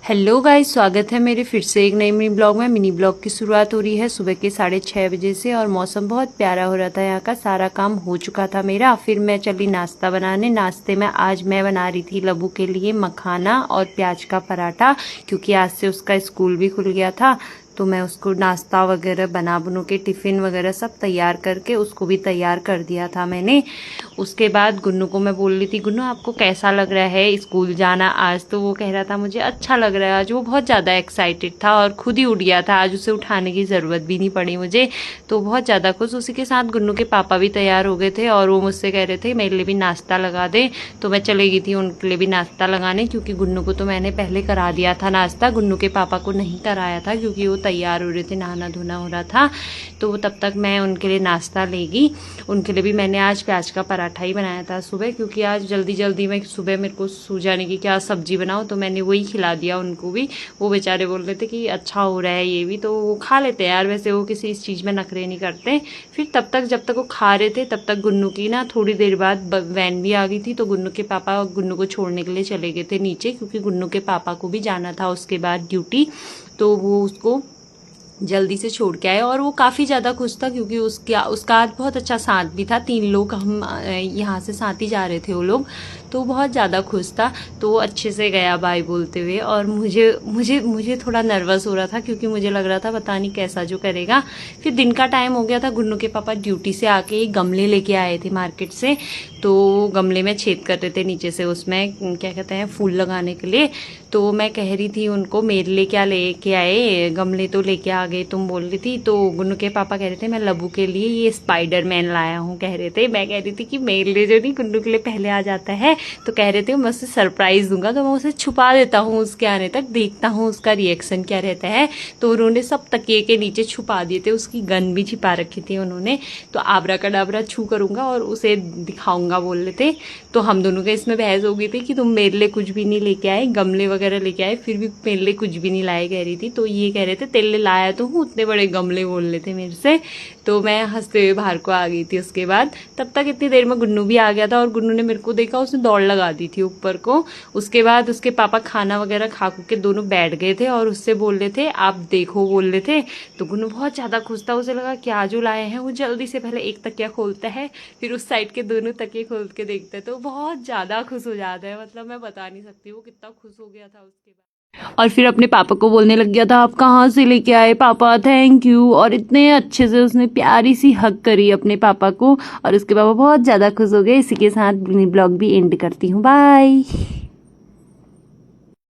Hello guys, स्वागत है मेरे फिर से एक नई मिनी ब्लॉग में। मिनी ब्लॉग की शुरुआत हो रही है सुबह के 6:30 बजे से और मौसम बहुत प्यारा हो रहा था। यहाँ का सारा काम हो चुका था मेरा। फिर मैं चली नाश्ता बनाने। नाश्ते में आज मैं बना रही थी लबू के लिए मखाना और प्याज का पराठा, क्योंकि आज से उसका स्कूल भी खुल गया था। तो मैं उसको नाश्ता वगैरह बना बनू के टिफ़िन वगैरह सब तैयार करके उसको भी तैयार कर दिया था मैंने। उसके बाद गुन्नू को मैं बोल रही थी, गुन्नू आपको कैसा लग रहा है स्कूल जाना आज? तो वो कह रहा था मुझे अच्छा लग रहा है। आज वो बहुत ज़्यादा एक्साइटेड था और खुद ही उठ गया था। आज उसे उठाने की ज़रूरत भी नहीं पड़ी मुझे, तो बहुत ज़्यादा खुश। उसी के साथ गुन्नू के पापा भी तैयार हो गए थे और वो मुझसे कह रहे थे मेरे लिए भी नाश्ता लगा दे। तो मैं चली गई थी उनके लिए भी नाश्ता लगाने, क्योंकि गुन्नू को तो मैंने पहले करा दिया था नाश्ता। गुन्नू के पापा को नहीं कराया था क्योंकि वो तैयार हो रहे थे, नहाना धोना हो रहा था। तो तब तक मैं उनके लिए नाश्ता लेगी। उनके लिए भी मैंने आज प्याज का पराठा ही बनाया था सुबह, क्योंकि आज जल्दी जल्दी में सुबह मेरे को सूझ जाने की क्या सब्जी बनाओ, तो मैंने वही खिला दिया उनको भी। वो बेचारे बोल रहे थे कि अच्छा हो रहा है ये भी, तो वो खा लेते हैं यार। वैसे वो किसी इस चीज़ में नखरे नहीं करते। फिर तब तक जब तक वो खा रहे थे तब तक गुन्नू की ना थोड़ी देर बाद वैन भी आ गई थी। तो गुन्नू के पापा गुन्नू को छोड़ने के लिए चले गए थे नीचे, क्योंकि गुन्नू के पापा को भी जाना था उसके बाद ड्यूटी। तो वो उसको जल्दी से छोड़ के आए और वो काफ़ी ज़्यादा खुश था, क्योंकि उसका आज बहुत अच्छा साथ भी था। 3 लोग हम यहाँ से साथ ही जा रहे थे वो लोग, तो बहुत ज़्यादा खुश था। तो वो अच्छे से गया बाय बोलते हुए। और मुझे मुझे मुझे थोड़ा नर्वस हो रहा था, क्योंकि मुझे लग रहा था पता नहीं कैसा जो करेगा। फिर दिन का टाइम हो गया था। गुन्नू के पापा ड्यूटी से आके गमले लेके आए थे मार्केट से। तो गमले में छेद कर रहे थे नीचे से, उसमें क्या कहते हैं फूल लगाने के लिए। तो मैं कह रही थी उनको मेरे लिए क्या लेके आए, गमले तो लेके आ गए तुम बोल रही थी। तो गुन्नू के पापा कह रहे थे मैं लबू के लिए ये स्पाइडरमैन लाया हूँ, कह रहे थे। मैं कह रही थी कि मेरे लिए जो नहीं, गुन्नू के लिए पहले आ जाता है। तो कह रहे थे मैं उसे सरप्राइज दूंगा, तो मैं उसे छुपा देता हूँ उसके आने तक, देखता हूँ उसका रिएक्शन क्या रहता है। तो उन्होंने सब तकिए के नीचे छुपा दिए थे। उसकी गन भी छिपा रखी थी उन्होंने। तो आबरा कडाबरा छू करूंगा और उसे दिखाऊंगा बोल रहे थे। तो हम दोनों के इसमें बहस हो गई थी कि तुम मेरे लिए कुछ भी नहीं लेके आए, गमले वगैरह लेके आए, फिर भी मेरे लिए कुछ भी नहीं लाए कह रही थी। तो ये कह रहे थे तेरे लिए लाया तो हूँ, उतने बड़े गमले बोल रहे थे मेरे से। तो मैं हंसते हुए बाहर को आ गई थी। उसके बाद तब तक इतनी देर में गुन्नू भी आ गया था और गुन्नू ने मेरे को देखा, उसने दौड़ लगा दी थी ऊपर को। उसके बाद उसके पापा खाना वगैरह खा के दोनों बैठ गए थे और उससे बोल रहे थे आप देखो बोल रहे थे। तो गुन्नू बहुत ज़्यादा खुश था। उसे लगा क्या जो लाए हैं। वो जल्दी से पहले एक तकिया खोलता है, फिर उस साइड के दोनों तकिए खोल के देखता है। तो बहुत ज़्यादा खुश हो जाता है, मतलब मैं बता नहीं सकती वो कितना खुश हो गया था उसके बाद। और फिर अपने पापा को बोलने लग गया था आप कहाँ से लेके आए पापा, थैंक यू। और इतने अच्छे से उसने प्यारी सी हग करी अपने पापा को और उसके पापा बहुत ज़्यादा खुश हो गए। इसी के साथ ब्लॉग भी एंड करती हूँ। बाय।